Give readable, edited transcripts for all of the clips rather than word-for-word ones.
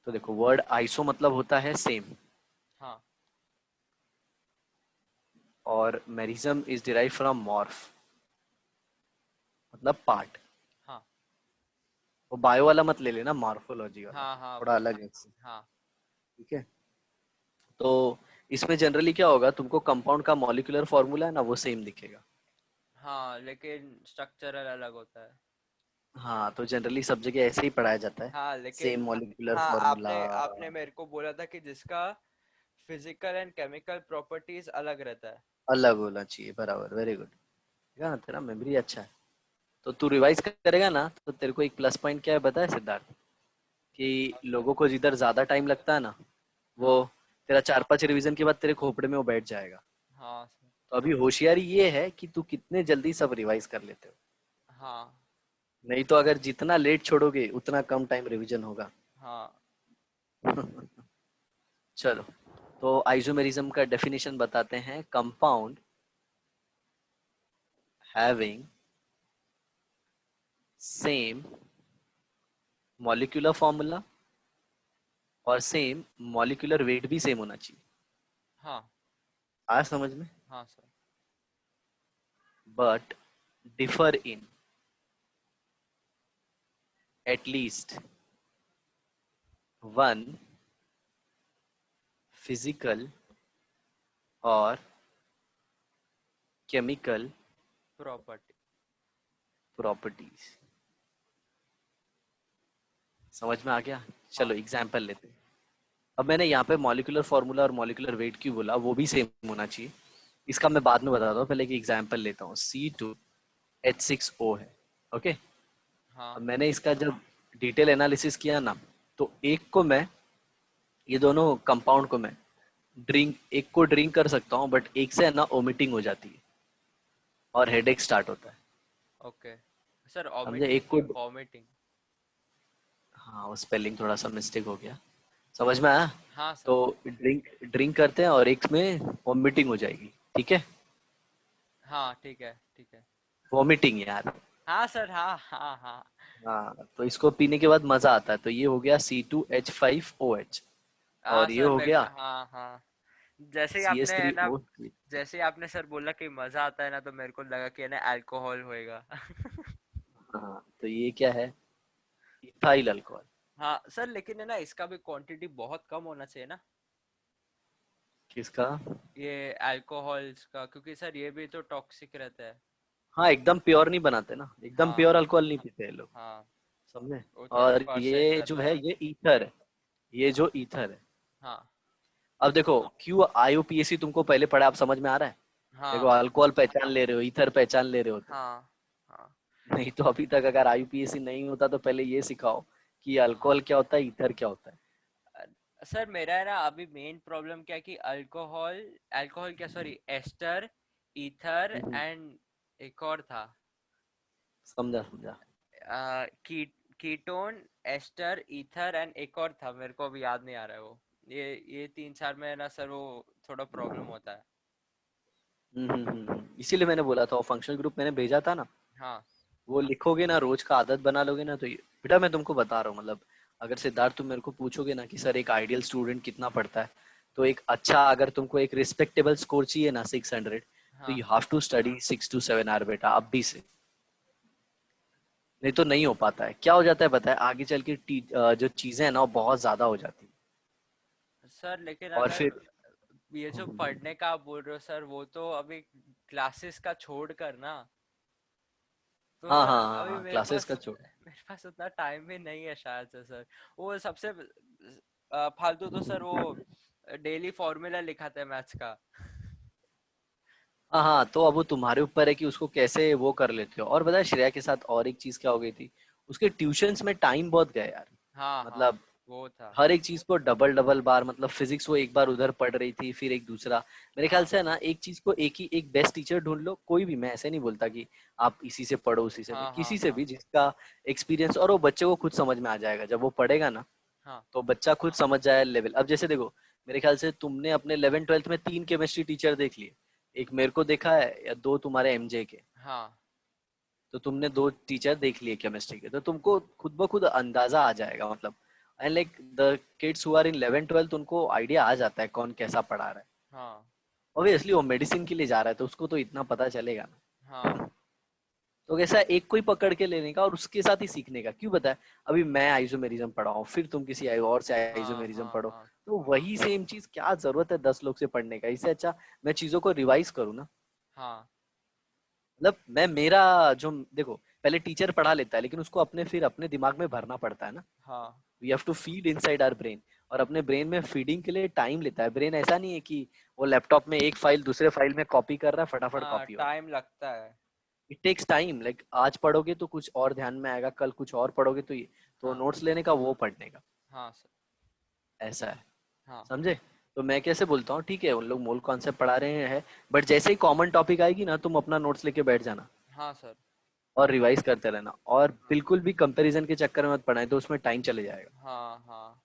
तो देखो word iso मतलब होता है सेम, हाँ और merism is derive from morph मतलब पार्ट। हाँ वो बायो वाला मत ले लेना, मॉर्फोलॉजी वाला हाँ हाँ थोड़ा अलग है इससे। हाँ ठीक है। तो इसमें जनरली क्या होगा, तुमको कंपाउंड का मॉलिक्यूलर फॉर्मूला है ना वो सेम दिखेगा। हाँ, लेकिन स्ट्रक्चरल अलग होता है। हाँ, तो जनरली सब जगह ऐसे ही पढ़ाया जाता है, हाँ सेम लेकिन मॉलिक्यूलर हाँ, फॉर्मूला। आपने आपने मेरे को बोला था कि जिसका फिजिकल एंड केमिकल प्रॉपर्टीज अलग रहता है। अलग होना चाहिए, बराबर, वेरी गुड। ना तेरा मेमोरी अच्छा है। तो तू रिवाइज करेगा ना तो तेरे को एक प्लस पॉइंट क्या है बताए सिद्धार्थ, कि हाँ सर। लोगों को जिधर ज्यादा टाइम लगता है ना, वो हाँ तेरा 4-5 रिवीजन के बाद तेरे खोपड़े में वो बैठ जाएगा। हाँ सर। तो अभी होशियारी ये है कि तू कितने जल्दी सब रिवाइज कर लेते हो। हाँ नहीं तो अगर जितना लेट छोड़ोगे उतना कम टाइम रिवीजन होगा। हाँ चलो, तो आइसोमेरिज्म का डेफिनेशन बताते हैं। Compound having same molecular formula और सेम मॉलिक्यूलर वेट भी सेम होना चाहिए। हाँ आया समझ में? हाँ sir. But differ in at least one physical और केमिकल प्रॉपर्टी। प्रॉपर्टीज। समझ में आ गया? हाँ चलो एग्जाम्पल लेते हैं। अब मैंने यहाँ पे मॉलिक्यूलर फार्मूला और मॉलिक्यूलर वेट क्यों बोला, वो भी सेम होना चाहिए, इसका मैं बाद में बताता हूँ। पहले एक एग्जाम्पल लेता हूँ। C2H6O है, ओके। अब हाँ मैंने इसका जब डिटेल एनालिसिस किया ना, तो एक को मैं, ये दोनों कंपाउंड को मैं ड्रिंक, एक को ड्रिंक कर सकता हूँ, बट एक से है ना ओमिटिंग हो जाती है और हेडेक स्टार्ट होता है। Okay sir. समझे? वॉमिटिंग एक को, नहीं, वॉमिटिंग। हाँ वो स्पेलिंग थोड़ा सा मिस्टेक हो गया, समझ में आया? हाँ तो सर। ड्रिंक ड्रिंक करते हैं और एक में वॉमिटिंग हो जाएगी, ठीक है। हाँ ठीक है ठीक है। वॉमिटिंग यार। हाँ सर। हाँ हाँ हाँ। हाँ, तो इसको पीने के बाद मजा आता है, तो ये हो गया C2H5OH। हाँ और ये सर हो मैं। गया हाँ हाँ। जैसे ही सी एच आपने है थ्री ना, ओ जैसे ही आपने सर बोला कि मजा आता है ना, तो मेरे को लगा कि है ना अल्कोहल होएगा। हाँ, तो ये क्या है? Ethyl alcohol. हाँ सर, लेकिन है ना इसका भी क्वांटिटी बहुत कम होना चाहिए ना, किसका? ये अल्कोहल्स का, क्योंकि सर ये भी तो टॉक्सिक रहता है। हाँ, एकदम प्योर नहीं बनाते ना, एकदम हाँ प्योर अल्कोहल नहीं पीते हैं लोग। हाँ। समझे? वो और 30% ये जो रहता है है। ये ईथर है, ये जो ईथर है। हाँ अब देखो क्यों IUPAC तुमको पहले पढ़ा, आप समझ में आ रहा है? देखो, हाँ अल्कोहल पहचान ले रहे हो, ईथर पहचान ले रहे हो तुम। हाँ हाँ नहीं तो अभी तक अगर IUPAC नहीं होता तो पहले ये सिखाओ कि हाँ। अल्कोहल क्या होता है, ईथर क्या होता है। सर मेरा है ना अभी मेन प्रॉब्लम क्या है कि अल्कोहल, अल्कोहल क्या, sorry, ester, ether hmm, and एक और था, समझा समझा। की कीटोन, एस्टर, ईथर एंड एक और था, मेरे को अभी याद नहीं आ रहा है वो। ये तीन चार में है ना सर वो थोड़ा प्रॉब्लम होता है। इसीलिए मैंने बोला था, वो फंक्शनल ग्रुप मैंने भेजा था ना, हाँ वो लिखोगे ना, रोज का आदत बना लोगे ना, तो बेटा मैं तुमको बता रहा हूँ, मतलब अगर सिद्धार्थ तुम मेरे को पूछोगे ना कि सर एक आइडियल स्टूडेंट कितना पढ़ता है, तो एक अच्छा, अगर तुमको एक रिस्पेक्टेबल स्कोर चाहिए ना 600, तो हाँ you have to study 6 to 7 hour बेटा, अब भी से। नहीं तो नहीं हो पाता है। क्या हो जाता है पता है, आगे चल के जो चीजें है ना वो बहुत ज्यादा हो जाती है। सर, लेकिन और अगर फिर ये जो पढ़ने का आप बोल रहे हो सर, वो तो अभी क्लासेस का छोड़ कर ना, तो हाँ सर हाँ हाँ अभी हाँ, क्लासेस का छोड़। मेरे पास उतना टाइम भी नहीं है शायद से सर। वो सबसे फालतू तो सर वो डेली फॉर्मूला लिखाते हैं मैथ्स का। हाँ हाँ, तो अब वो तुम्हारे ऊपर है कि उसको कैसे वो कर लेते हो। और बताया श्रेया के साथ और एक चीज क्या हो गई थी, उसके ट्यूशंस में टाइम बहुत गया यार। हाँ हाँ मतलब वो था। हर एक चीज को डबल डबल बार, मतलब फिजिक्स वो एक बार उधर पढ़ रही थी, फिर एक दूसरा। मेरे ख्याल हाँ से है ना, एक चीज को एक ही, एक बेस्ट टीचर ढूंढ लो, कोई भी, मैं ऐसे नहीं बोलता कि आप इसी से पढ़ो उसी से नहीं, हाँ हाँ किसी से हाँ भी जिसका एक्सपीरियंस, और वो बच्चे को खुद समझ में आ जाएगा जब वो पढ़ेगा ना, हाँ तो बच्चा खुद समझ जाए लेवल। अब जैसे देखो, मेरे ख्याल से तुमने अपने 11th 12th में 3 केमिस्ट्री टीचर देख लिए, एक मेरे को देखा है या 2 तुम्हारे MJ के, हाँ तो तुमने 2 टीचर देख लिए केमिस्ट्री के, तो तुमको खुद ब खुद अंदाजा आ जाएगा, मतलब and like the kids who are in 11 12 उनको आइडिया आ जाता है कौन कैसा पढ़ा रहा है। हाँ ऑब्वियसली वो मेडिसिन के लिए जा रहा है तो उसको तो इतना पता चलेगा ना। हाँ तो कैसा एक को ही पकड़ के लेने का और उसके साथ ही सीखने का, क्यों बताए। अभी मैं आइसोमेरिज्म पढ़ा हूँ, फिर तुम किसी और से हाँ आइसोमेरिज्म हाँ पढ़ो, हाँ तो वही सेम चीज क्या जरूरत है 10 लोग से पढ़ने का। इससे अच्छा मैं चीजों को रिवाइज करूँ ना। हाँ मतलब मैं मेरा जो देखो पहले टीचर पढ़ा लेता है लेकिन उसको अपने फिर अपने दिमाग में भरना पड़ता है ना। हाँ we have to feed inside our brain, और अपने ब्रेन में फीडिंग के लिए टाइम लेता है। ब्रेन ऐसा नहीं है कि वो लैपटॉप में एक फाइल दूसरे फाइल में कॉपी कर रहा है फटाफट हाँ, कॉपी हो रहा टाइम लगता है। है। इट टेक्स टाइम, लाइक आज पढ़ोगे तो कुछ और ध्यान में आएगा, कल कुछ और पढ़ोगे तो ये, तो हाँ नोट्स लेने का वो पढ़ने का, हाँ सर। ऐसा है। हाँ समझे। तो मैं कैसे बोलता हूँ ठीक है उन लोग मूल कॉन्सेप्ट पढ़ा रहे हैं, बट जैसे ही कॉमन टॉपिक आएगी ना तुम अपना नोट्स लेके बैठ जाना हाँ सर। और रिवाइज करते रहना, और हाँ बिल्कुल भी कंपैरिजन के चक्कर में मत पड़ना है तो उसमें टाइम चले जाएगा। हाँ हाँ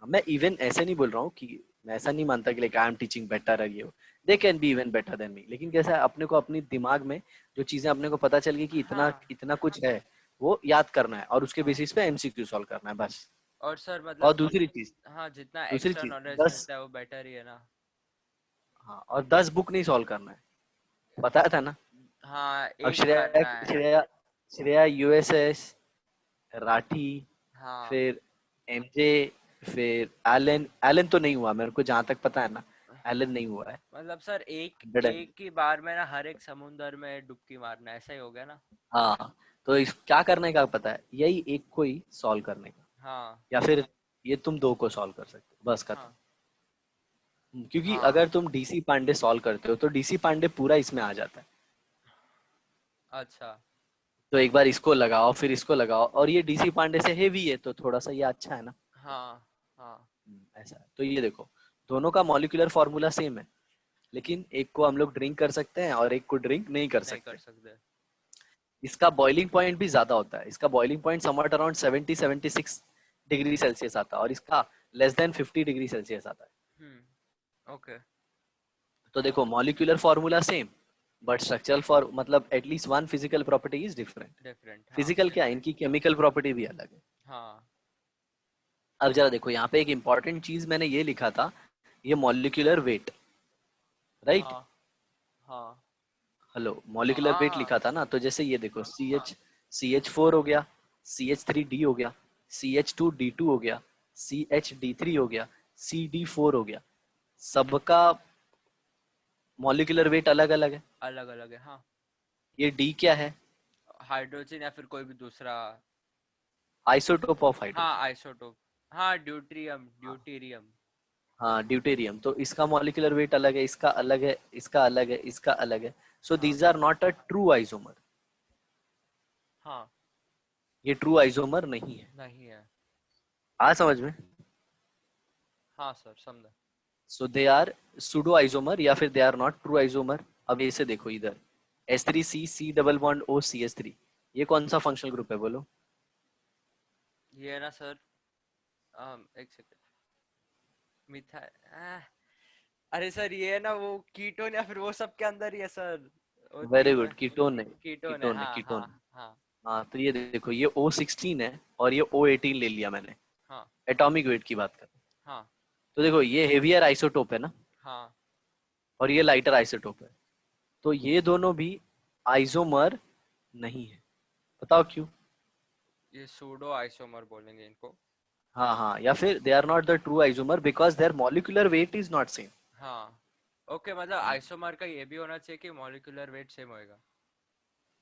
मैं इवन ऐसे नहीं बोल रहा हूँ कि मैं ऐसा नहीं मानता कि like I am teaching better है, ये they can be even better than me, लेकिन कैसा है अपने को अपनी दिमाग में जो चीजें अपने को पता चल गई कि इतना हाँ इतना कुछ है वो याद करना है और उसके हाँ। बेसिस पे एमसीक्यू सॉल्व करना है बस। और सर और मतलब दूसरी चीज, हाँ, जितना दूसरी एक्स्ट्रा चीज नॉलेज 10, मिलता है वो बेटर ही है ना। हाँ और 10 बुक नहीं सॉल्व करना है, बताया था ना। हाँ, अब एक श्रेया करना है। श्रेया श्रेया यूएसएस, राठी, हाँ फिर एमजे, फिर एलन, एलन तो नहीं हुआ मेरे को जहां तक पता है ना, एलन नहीं हुआ है। मतलब सर एक 100। एक ही बार में ना हर एक समुंदर में डुबकी मारना, ऐसा ही हो गया ना। हाँ, तो क्या करने का पता है, यही एक को ही सॉल्व करने का, हाँ या फिर ये तुम दो को सॉल्व कर सकते हो बस खत्म। हाँ क्योंकि हाँ। अगर तुम डीसी पांडे सॉल्व करते हो तो डीसी पांडे पूरा इसमें आ जाता है। अच्छा। तो एक बार इसको लगाओ फिर इसको लगाओ, और ये डीसी पांडे से हेवी है तो थोड़ा सा ये अच्छा है ना। हाँ हाँ। ऐसा है। तो ये देखो दोनों का मॉलिक्यूलर फॉर्मूला सेम है, लेकिन एक को हम लोग ड्रिंक कर सकते हैं और एक को ड्रिंक नहीं कर नहीं कर सकते। सकते। इसका बॉइलिंग पॉइंट भी ज्यादा होता है, इसका boiling point somewhat around 70-76 degree Celsius आता है और इसका लेस देन 50 डिग्री सेल्सियस आता है। ओके। तो देखो molecular formula same, but structural for मतलब at least one physical property is different. Different, हाँ। फिजिकल क्या है, इनकी केमिकल प्रॉपर्टी भी अलग है। हाँ अब जरा देखो यहाँ पे एक इंपॉर्टेंट चीज मैंने ये लिखा था, ये मॉलिक्यूलर वेट, राइट। हाँ हाँ हेलो, मॉलिक्यूलर वेट हाँ लिखा था ना, तो जैसे ये देखो CH4 हो गया, CH3D हो गया, CH2D2 हो गया, CHD3 हो गया, CD4 हो गया, सबका मॉलिक्यूलर वेट अलग अलग है। अलग अलग है, हाँ। ये डी क्या है, हाइड्रोजन या फिर कोई भी दूसरा। आइसोटोप ऑफ हाँ, हाइड्रोजन। आइसोटोप। हाँ, ड्यूट्रियम ड्यूटेरियम। हाँ ड्यूटेरियम, तो इसका मॉलिक्यूलर वेट अलग है, इसका अलग है, इसका अलग है, इसका अलग है। सो हाँ these are not a true isomer, हाँ। ये ट्रू आइसोमर नहीं है। नहीं है। आ समझ में। हाँ सर, समझा। So they are pseudo isomer या फिर they are not true isomer. अब इसे देखो इधर H3C डबल बॉन्ड OCH3, ये कौन सा फंक्शनल ग्रुप है बोलो। ये है ना सर। एक सेकंड। मिथा अरे सर, ये है ना वो कीटोन या फिर वो सब के अंदर ही है सर। वो वेरी तीनों गुड, कीटोन है, कीटोन है, कीटोन है, हाँ कीटोन हाँ है। हाँ हाँ तो ये देखो ये O16 है और ये O18 ले लिया मैंने, हाँ एटॉमिक वेट की बात कर। हाँ तो देखो ये हेवियर आइसोटोप है ना, हाँ। और ये लाइटर आइसोटोप है, तो ये दोनों भी आइसोमर नहीं है। बताओ क्यों। ये सूडो आइसोमर बोलेंगे इनको। हाँ हाँ, या फिर they are not the true isomer because their molecular weight is not same. हाँ। ओके, मतलब आइसोमर का ये भी होना चाहिए कि मॉलिक्यूलर वेट सेम होएगा।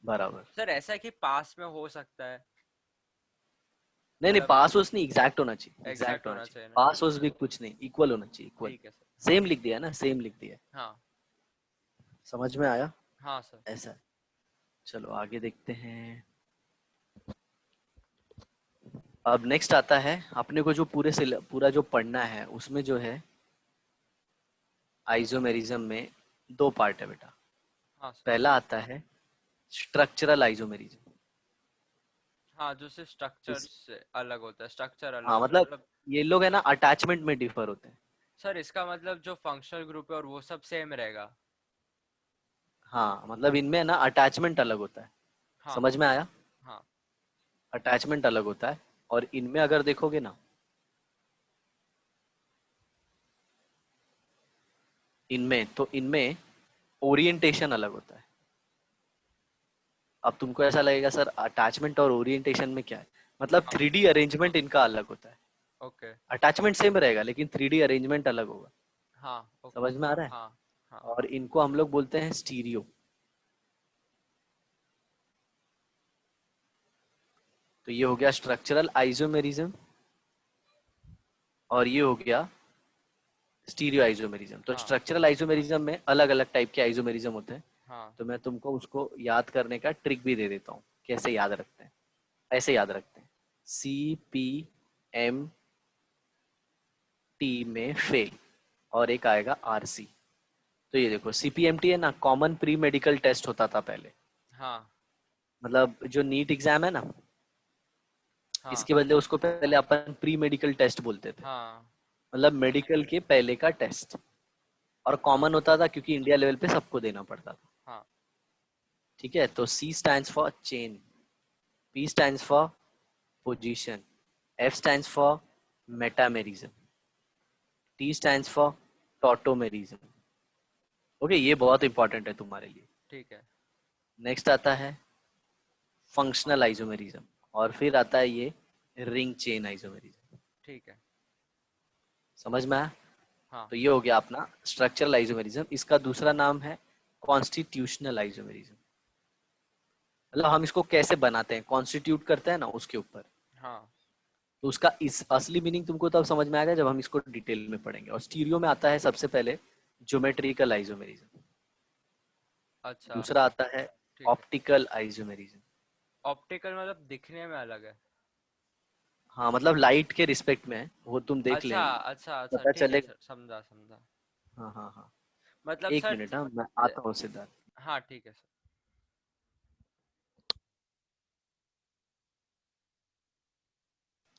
बराबर। सर, ऐसा है कि पास में हो सकता है। नहीं नहीं, मतलब पास ओस नहीं, एग्जैक्ट होना चाहिए, एग्जैक्ट एग्जैक्ट होना होना चाहिए, चाहिए ना। पास ओस भी कुछ नहीं, इक्वल होना चाहिए, इक्वल। ठीक है सर। सेम लिख दिया ना, सेम लिख दिया। हाँ समझ में आया। हाँ सर। ऐसा है। चलो आगे देखते हैं। अब नेक्स्ट आता है अपने को जो पूरा जो पढ़ना है उसमें जो है आइसोमेरिज्म में दो पार्ट है बेटा। हाँ सर। पहला आता है स्ट्रक्चरल आइसोमेरिज्म। हाँ, जो सिर्फ स्ट्रक्चर इस से अलग होता है, स्ट्रक्चर अलग हाँ होता है मतलब मतलब। ये लोग है ना अटैचमेंट में डिफर होते हैं। सर, इसका मतलब जो फंक्शनल ग्रुप है और वो सब सेम रहेगा। हाँ मतलब इनमें ना अटैचमेंट अलग होता है। हाँ समझ में आया। हाँ अटैचमेंट अलग होता है, और इनमें अगर देखोगे ना इनमें ओरिएंटेशन अलग होता है। अब तुमको ऐसा लगेगा सर अटैचमेंट और ओरिएंटेशन में क्या है, मतलब हाँ 3D अरेंजमेंट इनका अलग होता है। ओके। अटैचमेंट सेम रहेगा लेकिन 3D अरेंजमेंट अलग होगा। हाँ ओके। समझ में आ रहा है? हाँ हाँ। और इनको हम लोग बोलते हैं स्टीरियो। तो ये हो गया स्ट्रक्चरल आइसोमेरिज्म और ये हो गया स्टीरियो आइसोमेरिज्म। तो हाँ स्ट्रक्चरल आइसोमेरिज्म में अलग अलग टाइप के आइसोमेरिज्म होते हैं। हाँ। तो मैं तुमको उसको याद करने का ट्रिक भी दे देता हूँ, कैसे याद रखते हैं। ऐसे याद रखते हैं, CPMT में फे और एक आएगा RC। तो ये देखो CPMT है ना, कॉमन प्री मेडिकल टेस्ट होता था पहले। हाँ मतलब जो नीट एग्जाम है ना, हाँ इसके बदले उसको पहले अपन प्री मेडिकल टेस्ट बोलते थे। हाँ मतलब मेडिकल के पहले का टेस्ट। और हाँ कॉमन होता था क्योंकि इंडिया लेवल पे सबको देना पड़ता था। हाँ। ठीक है, तो C stands for chain, P stands for position, F stands for metamerism, T stands for tautomerism। Okay, ये बहुत इंपॉर्टेंट है तुम्हारे लिए। ठीक है। नेक्स्ट आता है फंक्शनल आइसोमेरिज्म और फिर आता है ये रिंग चेन आइसोमेरिज्म। ठीक है। समझ में आया? हाँ तो ये हो गया अपना स्ट्रक्चरल आइसोमेरिज्म। इसका दूसरा नाम है कॉन्स्टिट्यूशनल आइसोमेरिज्म। मतलब हम इसको कैसे बनाते हैं, कॉन्स्टिट्यूट करते हैं ना उसके ऊपर। हाँ। तो उसका इस असली मीनिंग तुमको तब समझ में आएगा जब हम इसको डिटेल में पढ़ेंगे। और स्टीरियो में आता है सबसे पहले ज्योमेट्रिकल आइसोमेरिज्म। अच्छा। दूसरा आता है ठीक है। Optical isomerism. ऑप्टिकल मतलब दिखने में अलग है। हाँ, मतलब लाइट के रिस्पेक्ट में है, वो तुम देख अच्छा लेना, अच्छा अच्छा, पता ठीक है चलेगा। सर, समझा समझा। हाँ हाँ हाँ। मतलब एक सर मिनट, हाँ मैं ज- आता हूँ सिद्धार्थ। हाँ ठीक है सर।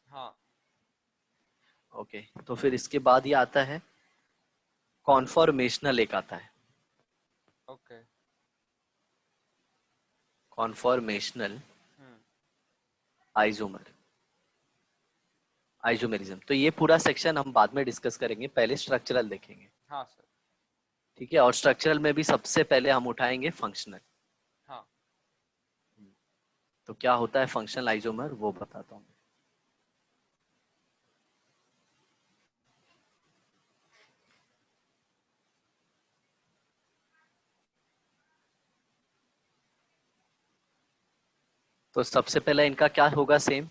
हाँ। ओके, तो फिर इसके बाद ये आता है कॉन्फॉर्मेशनल, एक आता है okay. Conformational hmm. Isomer isomerism. तो ये पूरा सेक्शन हम बाद में डिस्कस करेंगे, पहले स्ट्रक्चरल देखेंगे। हाँ सर। ठीक है, और स्ट्रक्चरल में भी सबसे पहले हम उठाएंगे फंक्शनल। हाँ। तो क्या होता है फंक्शनल आइसोमर वो बताता हूँ। तो सबसे पहले इनका क्या होगा, सेम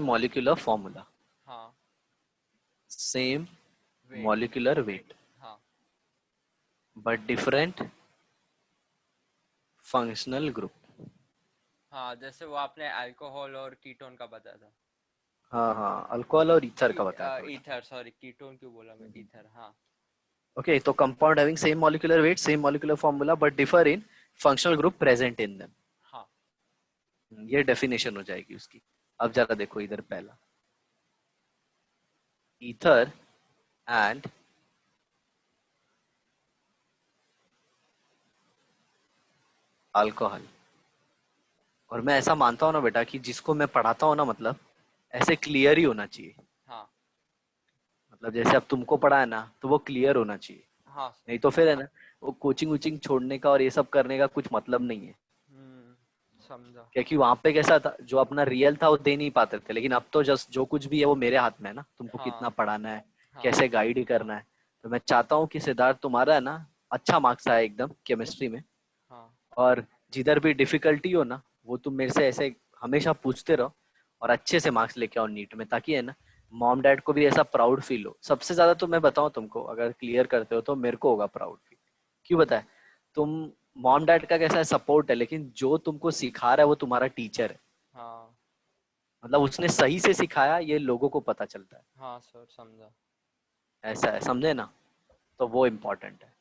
मॉलिक्यूलर फॉर्मूला, हाँ। Same weight. मॉलिक्यूलर वेट, हाँ। But different functional group. हाँ जैसे वो आपने अल्कोहल और कीटोन का बताया था। हाँ हाँ, अल्कोहल और ईथर का बताया था बेटा। ईथर, सॉरी कीटोन क्यों बोला मैं, ईथर हाँ। ओके, तो compound having same molecular weight, same molecular formula, but differ in functional group present in them. हाँ। ये डेफिनेशन हो जाएगी उसकी। अब जरा देखो इधर, पहला ईथर एंड अल्कोहल। और मैं ऐसा मानता हूँ ना बेटा कि जिसको मैं पढ़ाता हूँ ना, मतलब ऐसे क्लियर ही होना चाहिए। हाँ। मतलब जैसे अब तुमको पढ़ा है ना, तो वो क्लियर होना चाहिए। हाँ सर। नहीं तो फिर है ना, वो कोचिंग वोचिंग छोड़ने का और ये सब करने का कुछ मतलब नहीं है। समझा। क्योंकि वहां पे कैसा था, जो अपना रियल था वो दे नहीं पाते थे, लेकिन अब तो जस्ट जो कुछ भी है वो मेरे हाथ में है ना, तुमको कितना हाँ पढ़ाना है, हाँ कैसे गाइड करना है। तो मैं चाहता हूँ कि सिद्धार्थ तुम्हारा है ना अच्छा मार्क्स आए एकदम केमिस्ट्री में। हाँ। और जिधर भी डिफिकल्टी हो ना, वो तुम मेरे से ऐसे हमेशा पूछते रहो, और अच्छे से मार्क्स लेके आओ नीट में, ताकि है ना मॉम डैड को भी ऐसा प्राउड फील हो। सबसे ज्यादा तो मैं बताऊं तुमको, अगर क्लियर करते हो तो मेरे को होगा प्राउड फील। क्यों बताए? तुम मॉम डैड का कैसा है, सपोर्ट है, लेकिन जो तुमको सिखा रहा है वो तुम्हारा टीचर है। हाँ। मतलब उसने सही से सिखाया, ये लोगों को पता चलता है। हाँ सर समझा। ऐसा है, समझे ना? तो वो इम्पोर्टेंट है।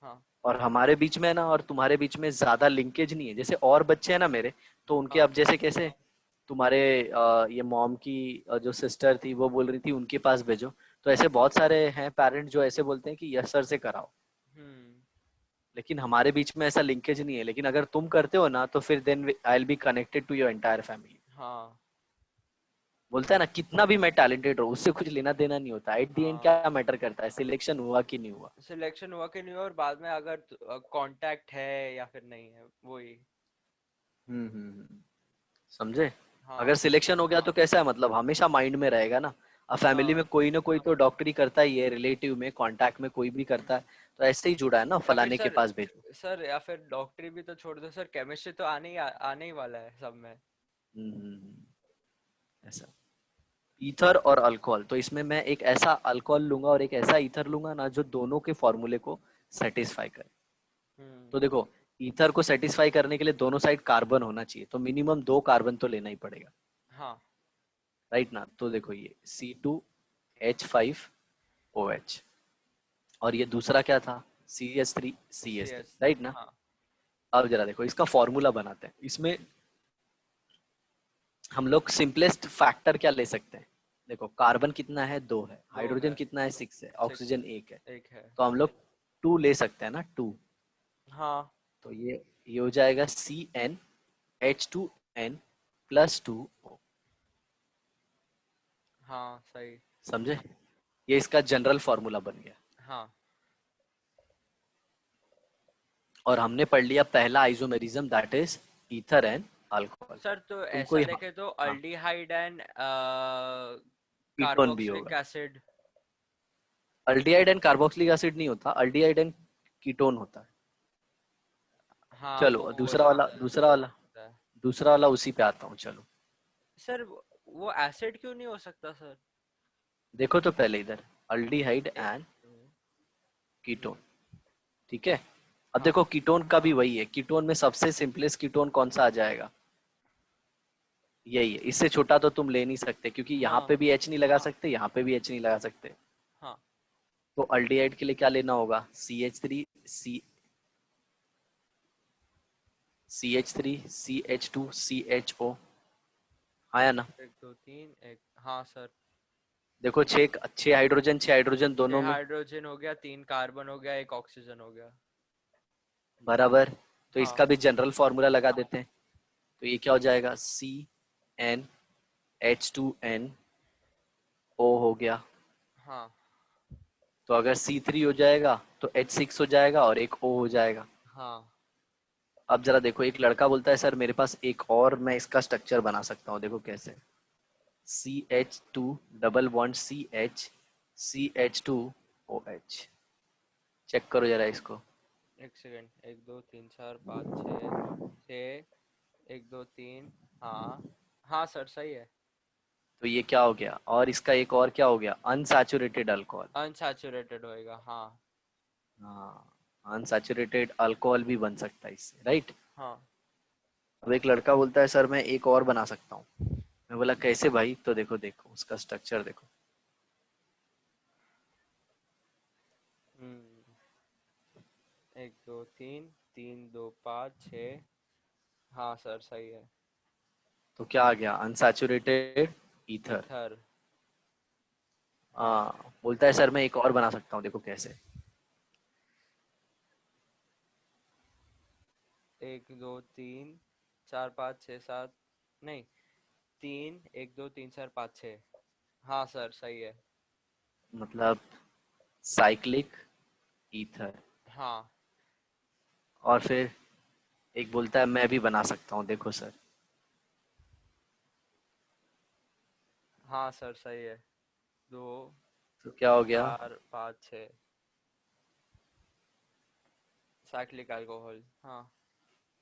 हाँ और हमारे बीच में ना और तुम्हारे बीच में ज्यादा लिंकेज नहीं है। जैसे और बच्चे हैं ना मेरे, तो उनके हाँ अब जैसे कैसे तुम्हारे ये मॉम की जो सिस्टर थी वो बोल रही थी उनके पास भेजो। तो ऐसे बहुत सारे हैं पेरेंट जो ऐसे बोलते हैं कि यस सर से कराओ। हम्म। लेकिन हमारे बीच में ऐसा लिंकेज नहीं है। लेकिन अगर तुम करते हो ना, तो फिर then I will be connected to your entire family. हाँ बोलता है ना, कितना भी मैं टैलेंटेड हूँ उससे कुछ लेना देना नहीं होता, एट द एंड हाँ, क्या मैटर करता है, सिलेक्शन हुआ कि नहीं हुआ। सिलेक्शन हुआ कि नहीं हुआ, और बाद में अगर कांटेक्ट है या फिर नहीं है, वही। समझे। अगर हाँ। सिलेक्शन हो गया तो कैसा है, मतलब हमेशा माइंड में रहेगा ना। अब फैमिली में हाँ, कोई ना कोई तो डॉक्टरी करता ही है, रिलेटिव में कांटेक्ट में कोई भी करता है, तो ऐसे ही जुड़ा है ना, या फिर फलाने के सर, पास भेजो। या फिर डॉक्टरी भी तो छोड़ दो सर, केमिस्ट्री तो आने ही वाला है सब में। ऐसा। ईथर और अल्कोहल, तो इसमें मैं एक ऐसा अल्कोहल लूंगा और एक ऐसा ईथर लूंगा ना जो दोनों के फॉर्मूले को सेटिस्फाई करे। हम्म। तो देखो, ईथर को सेटिस्फाई करने के लिए दोनों साइड कार्बन होना चाहिए, तो मिनिमम 2 कार्बन तो लेना ही पड़ेगा, हाँ। राइट ना। तो देखो ये C2H5OH, और ये दूसरा क्या था, सी CH3CH3, एस थ्री राइट ना। हाँ। अब जरा देखो इसका फॉर्मूला बनाते हैं। इसमें हम लोग सिंपलेस्ट फैक्टर क्या ले सकते हैं, देखो कार्बन कितना है, 2 है, दो हाइड्रोजन है, कितना है, 6 है, 6 ऑक्सीजन है, 1 है, एक है। तो हम लोग 2 ले सकते हैं ना, 2। हाँ। तो ये हो जाएगा CnH2n+2O। हाँ सही। समझे, ये इसका जनरल फॉर्मूला बन गया। हाँ और हमने पढ़ लिया पहला isomerism, that is ether and alcohol. Sir, तो तुमको ऐसा यहाँ, देखे तो हाँ, अल्डिहाइड एंड कीटोन भी कार्बोक्सिलिक होगा। Acid. Aldehyde and carboxylic acid नहीं होता, अल्डिहाइड एंड कीटोन होता है। हाँ, चलो वो हो दूसरा वाला, सकता है, दूसरा वाला, सकता है। दूसरा वाला उसी पे आता हूँ, चलो। सर, वो एसिड क्यों नहीं हो सकता सर? देखो तो पहले इधर, अल्डिहाइड एक एंड मिनट। कीटोन, ठीक है। अब हाँ। देखो कीटोन का भी वही है, कीटोन में सबसे सिंपलेस्ट कीटोन कौन सा आ जाएगा, यही है। इससे छोटा तो तुम ले नहीं सकते, क्योंकि यहाँ हाँ। पे भी एच नहीं लगा सकते, यहाँ पे भी एच नहीं लगा सकते। हाँ। तो अल्डिहाइड के लिए क्या लेना होगा, CH3CH2CHO, आया ना। एक दो तीन एक, हाँ सर। देखो 6 हाइड्रोजन, 6 हाइड्रोजन दोनों 6 में, हाइड्रोजन हो गया, 3 कार्बन हो गया, एक ऑक्सीजन हो गया। बराबर। तो हाँ। इसका भी जनरल फॉर्मूला लगा देते हैं। तो ये क्या हो जाएगा, CnH2nO हो गया। हाँ। तो अगर C3 हो जाएगा तो H6 हो जाएगा और एक O हो जाएगा। हाँ। अब जरा देखो, एक लड़का बोलता है सर मेरे पास एक और मैं इसका स्ट्रक्चर बना सकता हूँ, देखो कैसे। CH2 double bond CH, CH2OH। Check करो जरा इसको। एक सेकंड, 1 2 3 4 5 6 6, 1 2 3। हाँ। हाँ सर, सही है। तो ये क्या हो गया, और इसका एक और क्या हो गया, अनसैचुरेटेड अल्कोहल। अनसैचुरेटेड होएगा, हाँ। हाँ, अनसैचुरेटेड अल्कोहल भी बन सकता है इससे, राइट। हाँ। अब एक लड़का बोलता है सर मैं एक और बना सकता हूँ। मैं बोला कैसे भाई, तो देखो देखो उसका स्ट्रक्चर देखो। हम्म। 1 2 3, 3 2 5 6। हाँ सर, सही है। तो क्या आ गया, अनसैचुरेटेड ईथर। ईथर। हाँ। हाँ, बोलता है सर मैं एक और बना सकता हूँ, देखो कैसे। 1 2 3 4 5 6 7, नहीं, 3 1 2 3 4 5 6। हाँ सर, सही है। मतलब साइक्लिक ईथर। हाँ। और फिर एक बोलता है मैं भी बना सकता हूँ, देखो सर। हाँ सर, सही है। दो, तो क्या हो गया, 4 5 6, साइक्लिक अल्कोहल, हाँ।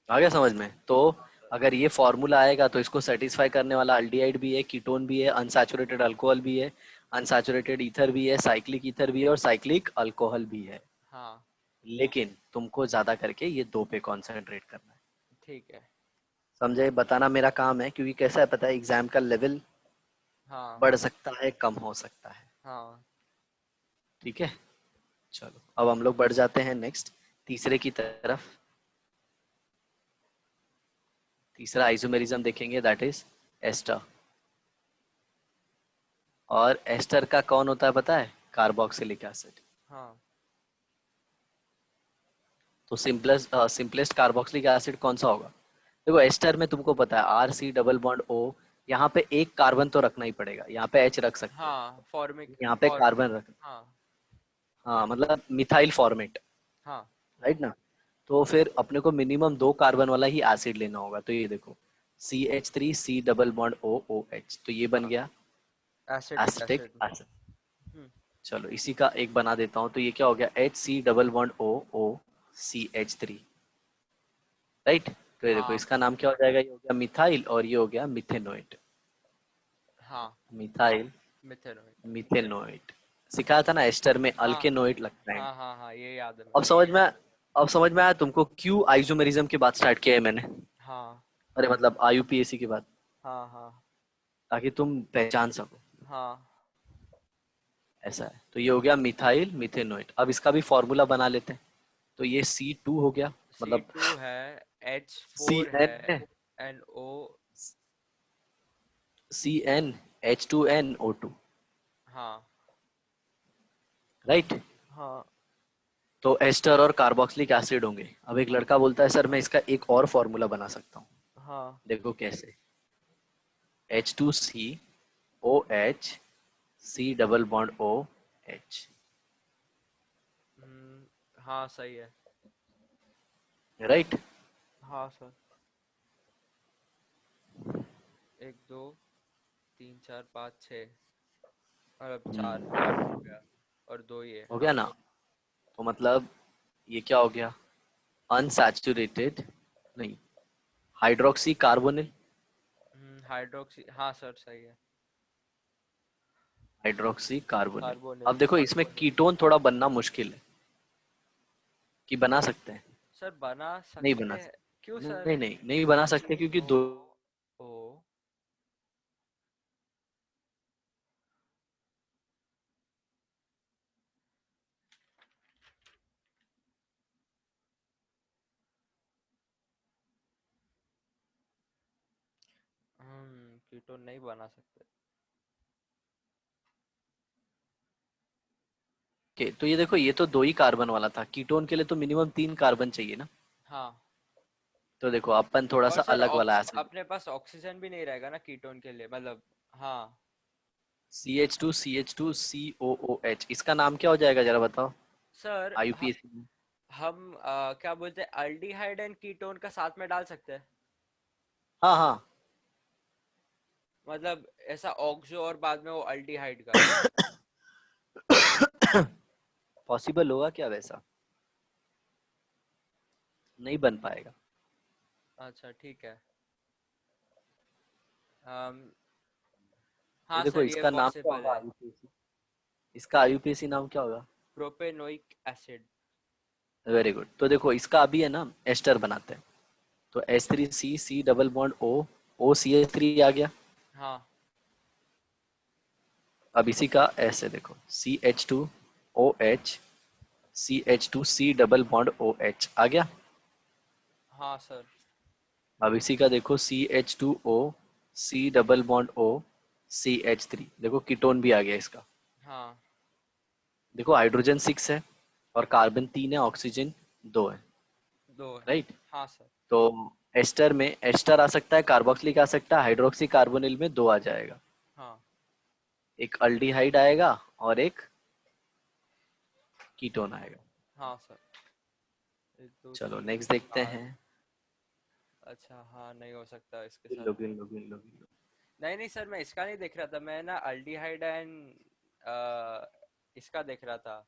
आ गया समझ में। तो हाँ सर। अगर ये फॉर्मूला आएगा तो इसको सेटिस्फाई करने वाला अल्डिहाइड भी है, कीटोन भी है, अनसैचुरेटेड अल्कोहल भी है, अनसैचुरेटेड ईथर भी है, साइक्लिक ईथर भी है और साइक्लिक अल्कोहल भी है। हाँ। लेकिन तुमको ज्यादा करके ये 2 पे कॉन्सेंट्रेट करना है। ठीक है। समझे, बताना मेरा काम है, क्योंकि कैसा है पता है, एग्जाम का लेवल हाँ। बढ़ सकता है, कम हो सकता है। हाँ। ठीक है, चलो अब हम लोग बढ़ जाते हैं नेक्स्ट, तीसरे की तरफ। तीसरा आइसोमेरिज्म देखेंगे, दैट इज एस्टर। और एस्टर का कौन होता है पता है, कार्बोक्सिलिक एसिड। हाँ। तो सिंपलेस्ट कार्बोक्सिलिक एसिड कौन सा होगा। देखो एस्टर में तुमको पता है RC डबल बॉन्ड O यहाँ पे एक कार्बन तो रखना ही पड़ेगा, यहाँ पे एच रख सकते हो, हाँ फॉर्मिक यहाँ पे फॉर कार्बन रख, हाँ हाँ मतलब मिथाइल फॉर्मेट, हाँ राइट ना। तो फिर अपने को मिनिमम 2 कार्बन वाला ही एसिड लेना होगा। तो ये देखो CH3C डबल बॉन्ड OOH, तो ये बन हाँ गया एसिटिक एसिटिक एसिड। एसिड। चलो इसी का एक बना देता हूँ, तो ये क्या हो गया HC double bond OO CH3, right. तो ये देखो हाँ इसका नाम क्या हो जाएगा, ये हो गया मिथाइल और ये हो गया मिथेनोइट। हाँ मिथाइल मिथेनॉइड। मिथेनोइट, सिखाया था ना एस्टर में हाँ अल्केनोइट लगता है। हाँ हाँ हाँ ये याद है अब मेरे को। समझ में अब समझ में आया तुमको क्यों आइसोमेरिज्म की बात स्टार्ट किया है मैंने, हाँ अरे मतलब IUPAC की बात, हाँ हाँ ताकि तुम पहचान सको। हाँ। ऐसा है, तो ये हो गया मिथाइल मिथेनोइट। अब इसका भी फॉर्मूला बना लेते हैं। तो ये C2 हो गया, मतलब C2 है, सी H4 एन है, है, NO। CnH2nO2, हाँ राइट। हाँ तो एस्टर और कार्बोक्सिलिक एसिड होंगे। अब एक हाँ लड़का बोलता है सर मैं इसका एक और फॉर्मूला बना सकता हूँ। हाँ। देखो कैसे, H2COH C double bond OH, हाँ सही है। राइट। हाँ सर। एक दो तीन चार पाँच छः, मतलब चार चार तो हो गया और दो ये हो गया हाँ। ना। तो मतलब ये क्या हो गया, अनसैचुरेटेड, नहीं, हाइड्रोक्सी कार्बोनिल, हाइड्रोक्सी हाँ सर सही है। Hydroxy carbonyl. कार्बोनिल। अब देखो इसमें कीटोन थोड़ा बनना मुश्किल है, कि बना सकते हैं, सर बना नहीं सकते बना हैं। क्यों सकते, सर? नहीं बना सकते क्योंकि दो, ओ कीटोन नहीं बना सकते। के तो ये देखो ये तो 2 ही कार्बन वाला था, कीटोन के लिए तो मिनिमम 3 कार्बन चाहिए ना। हाँ। तो देखो अपन थोड़ा और सा सर अलग वाला एसिड, अपने पास ऑक्सीजन भी नहीं रहेगा ना कीटोन के लिए, मतलब हाँ। CH2CH2COOH, इसका नाम क्या हो जाएगा जरा बताओ सर IUPAC में। हम क्या बोलते हैं, अल्डिहाइड एंड कीटोन का साथ में डाल सकते हैं? हाँ हाँ, मतलब ऐसा ऑक्सो और बाद में वो अल्डिहाइड का। पॉसिबल होगा क्या वैसा, नहीं बन पाएगा। अच्छा ठीक है। ये हाँ देखो सर ये इसका नाम क्या पॉसिबल होगा है। IUPAC, इसका IUPAC नाम क्या होगा। Propanoic acid. Very good. तो देखो इसका अभी है ना एस्टर बनाते हैं। तो H3C C double bond O, OCH3 आ गया। हाँ अब इसी का ऐसे देखो CH2OH CH2C double bond OH आ गया। हाँ सर। अब इसी का देखो CH2O C double bond O CH3, देखो कीटोन भी आ गया इसका। हाँ देखो हाइड्रोजन 6 है और कार्बन 3 है, ऑक्सीजन 2 है, दो है। राइट। हाँ सर। तो एस्टर में एस्टर आ सकता है, कार्बोक्सिलिक आ सकता है, हाइड्रोक्सी कार्बोनिल में 2 आ जाएगा, हाँ एक अल्डिहाइड आएगा और एक कीटोन आएगा। हाँ सर। एक दो चलो तीन नेक्स्ट देखते चार। हैं। अच्छा हाँ नहीं हो सकता इसके गिन साथ। लो गिन लो गिन लो गिन लो। नहीं नहीं सर मैं इसका नहीं देख रहा था, मैं ना अल्डिहाइड एंड इसका देख रहा था,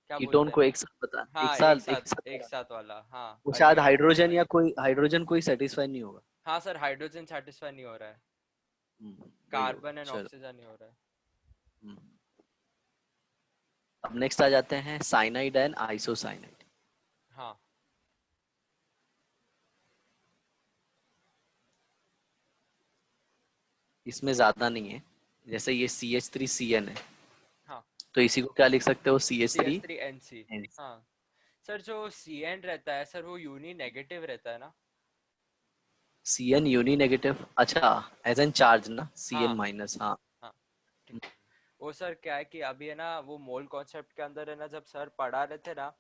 क्या कीटोन बोलते हैं। को एक साथ बता, हाँ एक साथ एक करा। साथ वाला हाँ वो शायद अल्डिहाइड। हाइड्रोजन या कोई हाइड्रोजन कोई सेटिस्फाई नहीं होगा। हाँ सर हाइड्रोजन सेटिस्फाई नहीं हो रहा है। वही होगा, कार्बन एंड चलो। ऑक्सीजन नहीं हो रहा है। हम्म, अब नेक्स्ट आ जाते हैं साइनाइड एंड आइसोसाइनाइड। हाँ इसमें ज्यादा नहीं है, जैसे ये CH3CN है, हाँ। तो इसी को क्या लिख सकते हो C H CH3। Three N C हाँ। सर जो सी एन रहता है सर वो यूनी नेगेटिव रहता है ना? CN यूनी नेगेटिव, अच्छा, एज एन चार्ज ना, CN हाँ माइनस, हाँ। हाँ ठीक। वो सर क्या है कि अभी है ना वो मोल कॉन्सेप्ट के अंदर है ना, जब सर पढ़ा रहे थे ना,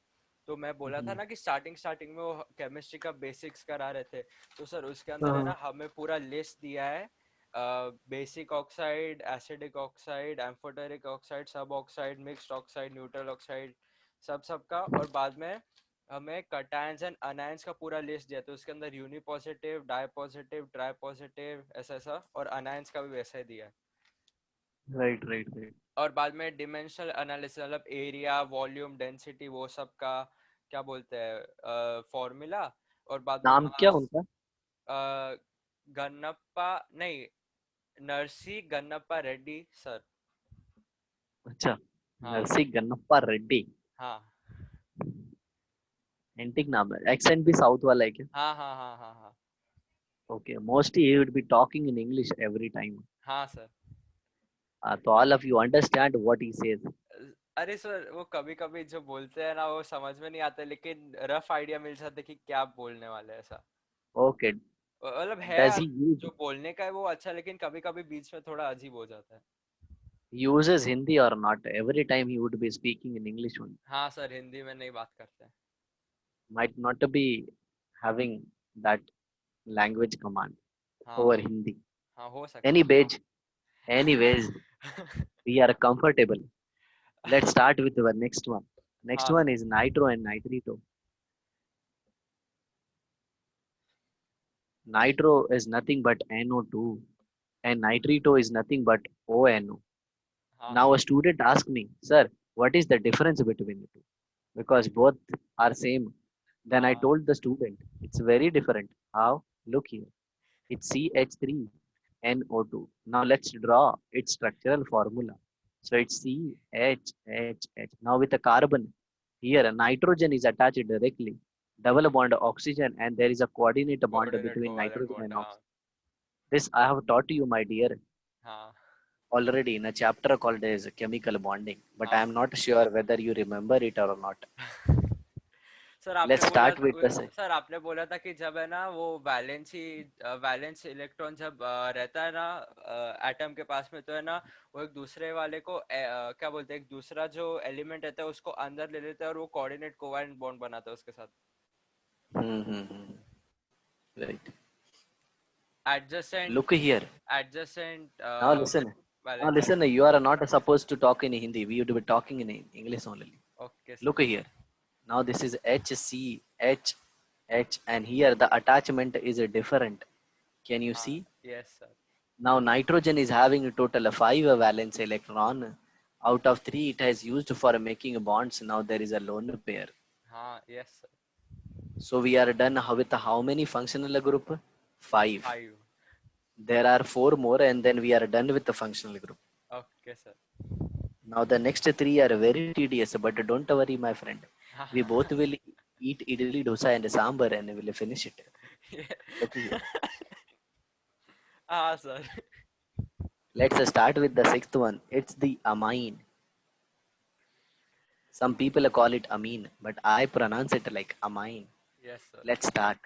तो मैं बोला था हम्म, ना कि स्टार्टिंग स्टार्टिंग में वो केमिस्ट्री का बेसिक्स करा रहे थे। तो सर उसके अंदर है हाँ, ना हमें पूरा लिस्ट दिया है basic oxide, acidic oxide, amphoteric oxide, suboxide, mixed oxide, neutral oxide, सबका। और बाद में हमें कटायंस एंड अनायंस का पूरा लिस्ट दिया, तो उसके अंदर unipositive, dipositive, tripositive, ऐसा ऐसा, और अनायंस का भी वैसा ही दिया है। Right right right. और बाद में डिमेंशनल एनालिसिस, मतलब एरिया, वॉल्यूम, डेंसिटी, वो सब का क्या बोलते हैं फॉर्मूला। और बाद में नाम क्या मास। उनका? गन्नप्पा, नहीं, नरसी गन्नप्पा रेड्डी सर। अच्छा, हाँ नरसी गन्नप्पा रेड्डी। हाँ एंटिक नाम है, एक्सेंट भी साउथ वाला है क्या? हाँ हाँ हाँ हाँ हाँ Okay, mostly he would be talking in English every time. हाँ sir. So all of you understand what he says. अरे सर, वो कभी कभी जो बोलते हैं ना वो समझ में नहीं आता, लेकिन रफ आइडिया मिल जाता है कि क्या बोलने वाले हैं, ऐसा। Okay, मतलब does है, he use जो बोलने का है वो अच्छा, लेकिन कभी कभी बीच में थोड़ा अजीब हो जाता है। uses Hindi or not? Every time he would be speaking in English only. हाँ सर, हिंदी में नहीं बात करते हैं। Might not be having that language command हाँ over हाँ Hindi. हाँ, हो सकता Anyways, है। we are comfortable. Let's start with the next one. Next हाँ one sir. is nitro and nitrito. Nitro is nothing but NO2 and nitrito is nothing but ONO. हाँ Now sir. a student asked me, sir, what is the difference between the two? Because both are same. Then I हाँ told the student, it's very different. How? Look here. It's CH3NO2. Now let's draw its structural formula. So it's CHHH. Now with a carbon, here a nitrogen is attached directly. Double bond oxygen and there is a coordinate bond coordinate between covalent nitrogen bond, and हाँ oxygen. This I have taught you, my dear, हाँ already in a chapter called as chemical bonding, but I हाँ am not sure whether you remember it or not. Sir आपने Let's बोला, start with the sir आपने बोला था कि जब है ना वो वैलेंस इलेक्ट्रॉन जब रहता है ना एटम के पास में, तो है ना वो एक दूसरे वाले को क्या बोलते हैं, एक दूसरा जो एलिमेंट रहता है उसको अंदर ले लेता है, और वो कोऑर्डिनेट कोवेलेंट बॉन्ड बनाता है उसके साथ। right. Adjacent Look here. Adjacent Now listen. Now valence listen. You are not supposed to talk in Hindi. We would be talking in English only. Okay sir. Look here. Now this is HCHH, and here the attachment is different. Can you हाँ, see? Yes sir. Now nitrogen is having a total of 5 valence electron. Out of 3 it has used for making bonds. Now there is a lone pair. हाँ, yes sir. So we are done with how many functional group? 5. 5। There are 4 more and then we are done with the functional group. Okay sir. Now the next 3 are very tedious, but don't worry, my friend. We both will eat idli, dosa and sambar and we will finish it. Look here. हाँ sir. Let's start with the sixth one. It's the amine. Some people call it amine, but I pronounce it like amine. Yes sir. Let's start.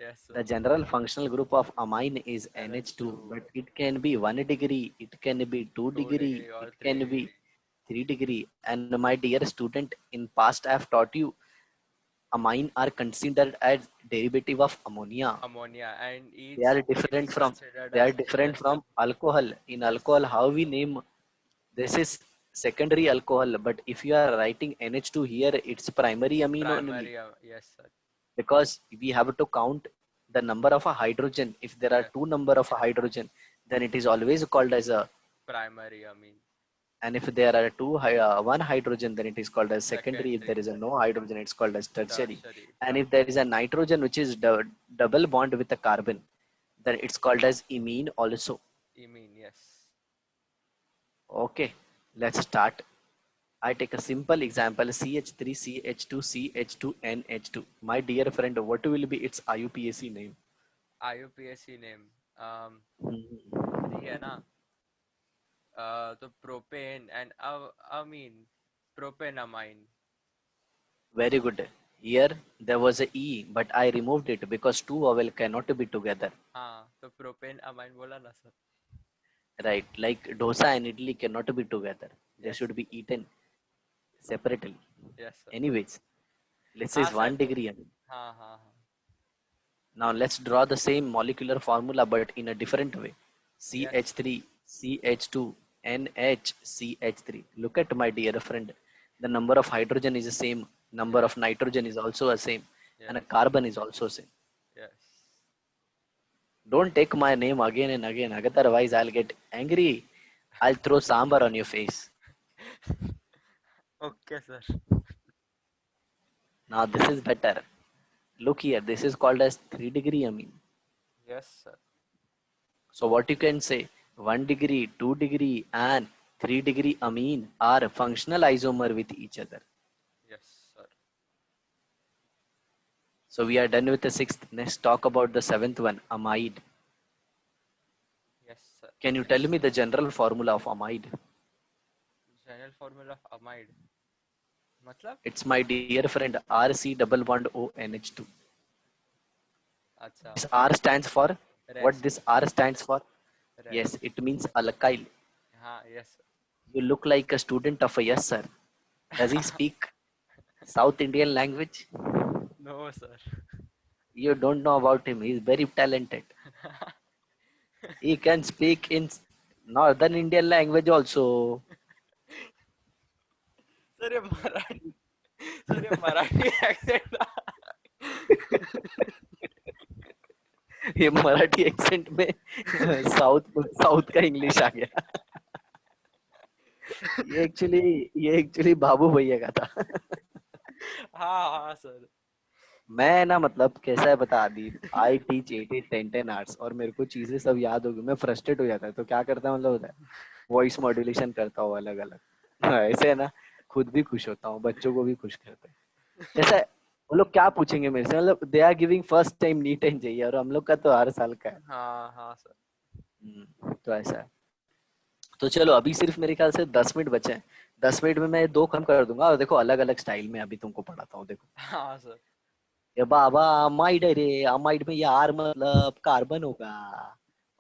Yes The sir. general functional group of amine is NH2, NH2, but it can be 1 degree, it can be 2 2 degree, degree it और 3 can be degree 3 degree. And my dear student, in past I have taught you amine are considered as derivative of ammonia. ammonia, and They each are each different is from considered they are as different ester. from alcohol. In alcohol, how we name this is secondary alcohol, but if you are writing NH2 here, it's primary amine only Primary, yes sir. because we have to count the number of a hydrogen. If there are Yeah, two number of a hydrogen, then it is always called as a, primary, I mean and if there are one hydrogen, then it is called as secondary. If there secondary, is a no hydrogen, it's called as tertiary. tertiary, And if there is a nitrogen which is double bond with a carbon, then it's called as imine also. I mean yes. Okay, let's start. I take a simple example CH3, CH2, CH2NH2. My dear friend, what will be its IUPAC name? IUPAC name, Hmm. ये है ना, तो propane and amine, propanamine. Very good. Here there was a E, but I removed it because two vowel cannot be together. हाँ, तो propane amine बोला ना sir. Right? Like dosa and idli cannot be together. They Yes, should be eaten separately. yes sir. Anyways, this हाँ is sir, 1 degree. हाँ हाँ हाँ Now let's draw the same molecular formula but in a different way. Yes. CH3, CH2, NH, CH3. Look at my dear friend. The number of hydrogen is the same. Number Yeah. of nitrogen is also the same. And a Yes. carbon is also same. Yes. Don't take my name again and again. Otherwise, I'll get angry. I'll throw sambar on your face. Okay, sir. Now this is better. Look here. This is called as 3 degree amine. Yes, sir. So what you can say, 1 degree, 2 degree, and 3 degree amine are functional isomer with each other. Yes, sir. So we are done with the sixth. Let's talk about the seventh one, amide. Yes, sir. Can you tell me the general formula of amide? General formula of amide. मतलब? It's my dear friend RC double bond ONH2. अच्छा. This R stands for what? Rest. This R stands for? Yes, Rest. it means alkyl. हाँ, yes. You look like a student of a yes sir. Does he speak South Indian language? No, sir. You don't know about him. He's very talented. He can speak in Northern Indian language also. Sir ये Marathi sir ये Marathi accent ये Marathi accent में south south का English आ गया. ये actually बाबू भैया का था. हाँ हाँ सर. मैं ना मतलब कैसा है बता दी. आई टीच 8 8 10 10 आवर्स और मेरे को चीजें सब याद हो गई. मैं फ्रस्ट्रेट हो जाता है तो क्या करता है मतलब होता है वॉइस मॉड्यूलेशन करता हूँ अलग अलग. ऐसे है ना. खुद भी खुश होता हूँ बच्चों को भी खुश करते हैं. जैसा वो लोग क्या पूछेंगे मेरे से मतलब they are giving first time NEET and चाहिए और हम लोग का तो हर साल का है. हाँ हाँ सर. तो ऐसा है. तो चलो अभी सिर्फ मेरे ख्याल से 10 मिनट बचे हैं. 10 मिनट में मैं 2 कम कर दूंगा और देखो अलग अलग स्टाइल में अभी तुमको पढ़ाता हूँ. देखो हाँ सर. ये बाबा अमाइड है रे. अमाइड में ये आर मतलब कार्बन होगा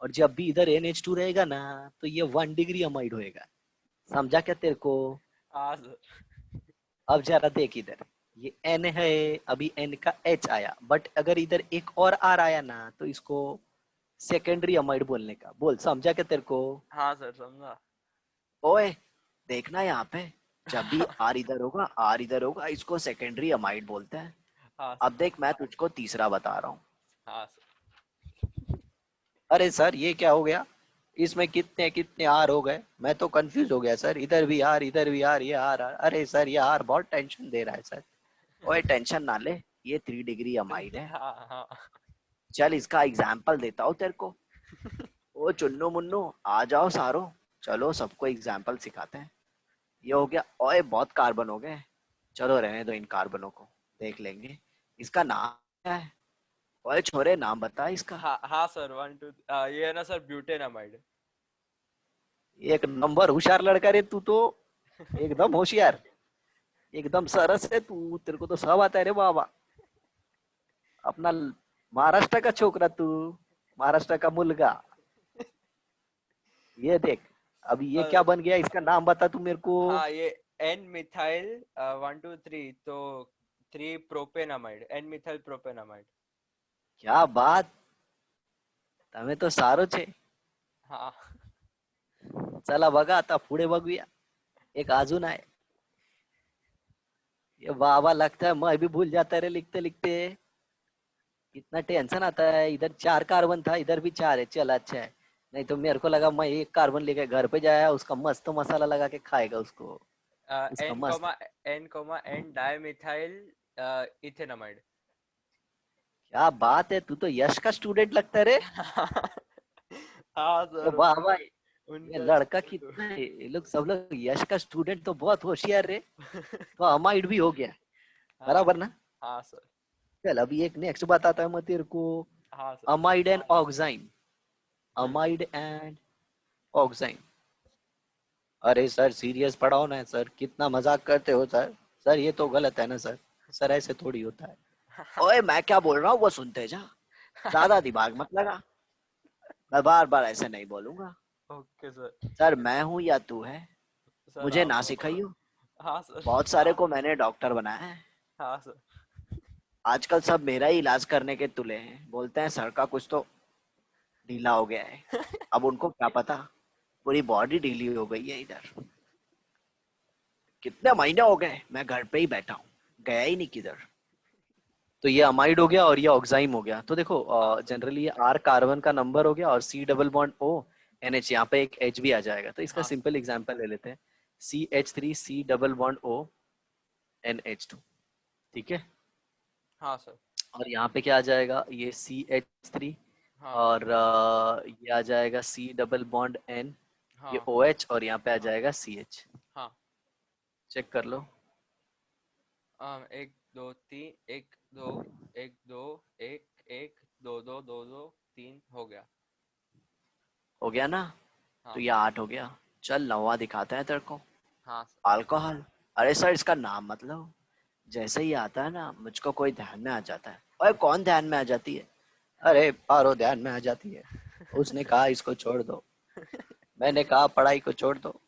और जब भी इधर NH2 रहेगा ना तो ये 1 डिग्री अमाइड होएगा. समझा क्या तेरे को? हाँ सर. अब जरा देख इधर. ये N है. अभी N का H आया बट अगर इधर एक और R आया ना तो इसको सेकेंडरी अमाइड बोलने का. बोल समझा क्या तेरे को? हाँ सर समझा. ओए देखना यहाँ पे. जब भी आर इधर होगा इसको सेकेंडरी अमाइड बोलते हैं. हाँ अब सर. देख मैं तुझको तीसरा बता रहा हूँ. हाँ सर. अरे सर ये क्या हो गया. इसमें कितने कितने आर हो गए. मैं तो कंफ्यूज हो गया सर. इधर भी आर इधर भी आर ये आर. अरे सर ये आर बहुत टेंशन दे रहा है सर. ओए टेंशन ना ले. ये 3 डिग्री अमाइड है. हाँ हाँ. चल इसका एग्जाम्पल देता हूँ तेरे को. ओ चुन्नू मुन्नू आ जाओ सारो. चलो सबको एग्जाम्पल सिखाते हैं. ये हो गया. ओए बहुत कार्बन हो गए. चलो रहने दो इन कार्बनों को. देख लेंगे. इसका नाम क्या है? ओए छोरे नाम बता इसका. हाँ हाँ सर. 1 2 ये है ना सर ब्यूटेनामाइड. एक नंबर होशियार लड़का रे तू तो. एकदम होशियार. एकदम सरस है तू. तेरे को तो सब आता है रे बाबा. अपना महाराष्ट्र का छोकरा तू. महाराष्ट्र का मुलगा. ये देख. अभी ये क्या बन गया. इसका नाम बता तू मेरे को. हाँ ये एन मिथाइल 1 2 3 तो 3 प्रोपेनामाइड. N methyl प्रोपेनामाइड. क्या बात. તમે તો સારો છે. हाँ. चला बघा आता पुढे बघूया. एक अजून आहे. ये बाबा लगता है मैं भी भूल जाता रे लिखते लिखते. इतना टेंशन आता है. इधर 4 कार्बन था इधर भी 4 है. चल अच्छा है. नहीं तो मेरे को लगा मैं एक कार्बन लेके घर पे जाया उसका मस्त मसाला लगा के खाएगा उसको. उसका मस्त. N dimethyl ethanamide. क्या बात है. तू तो यश का स्टूडेंट लगता है रे. हाँ ये सर. बाबा ये उनका लड़का student कितना है. ये लोग सब लोग यश का स्टूडेंट तो बहुत होशियार रे. तो अमाइड भी हो गया. हाँ. बराबर ना. हाँ सर. चल अभी एक नेक्स्ट बताता है मैं तेरे को. हाँ sir. Amide and oxine. Amide and oxine. अरे सर सीरियस पढ़ाओ ना सर. कितना मजाक करते हो सर. सर ये तो गलत है ना सर. सर ऐसे थोड़ी होता है. ओए मैं क्या बोल रहा हूँ वो सुनते जा. ज्यादा दिमाग मत लगा. मैं बार बार ऐसे नहीं बोलूंगा. Okay sir. सर मैं हूँ या तू है. सर मुझे आप ना हो. सिखाइयो. हाँ सर. बहुत सारे को मैंने डॉक्टर बनाया है. हाँ सर. आजकल सब मेरा ही इलाज करने के तुले हैं. बोलते हैं सर का कुछ तो ढीला हो गया है। अब उनको क्या पता, पूरी बॉडी ढीली हो गई है इधर। कितने महीने हो गए मैं घर पे ही बैठा हूँ, गया ही नहीं किधर। तो ये अमाइड हो गया और ये ऑक्साइम हो गया। तो देखो हाँ सर। जनरली ये आर कार्बन का नंबर हो गया और C double bond O N H, यहाँ पे एक एच भी आ जाएगा। तो इसका हाँ सर। सिंपल एग्जांपल ले लेते हैं, C H three C double bond O N H two. ठीक है। हाँ सर। और यहाँ पे क्या आ जाएगा, ये सी एच थ्री हाँ और ये आ जाएगा सी डबल बॉन्ड एन, ये हाँ ओ एच और यहाँ पे आ जाएगा सी एच। हाँ। चेक कर लो। एक दो तीन, एक दो, एक दो, एक एक, दो दो, दो दो, तीन, हो गया। हो गया ना। तो हाँ ये 8 हो गया। चल नौवा दिखाते हैं तेरे को, हाँ सर। अल्कोहल। अरे सर इसका नाम मतलब, जैसे ही आता है ना मुझको कोई ध्यान में आ जाता है। अरे कौन ध्यान में आ जाती है? अरे पारो ध्यान में आ जाती है। उसने कहा इसको छोड़ दो, मैंने कहा पढ़ाई को छोड़ दो,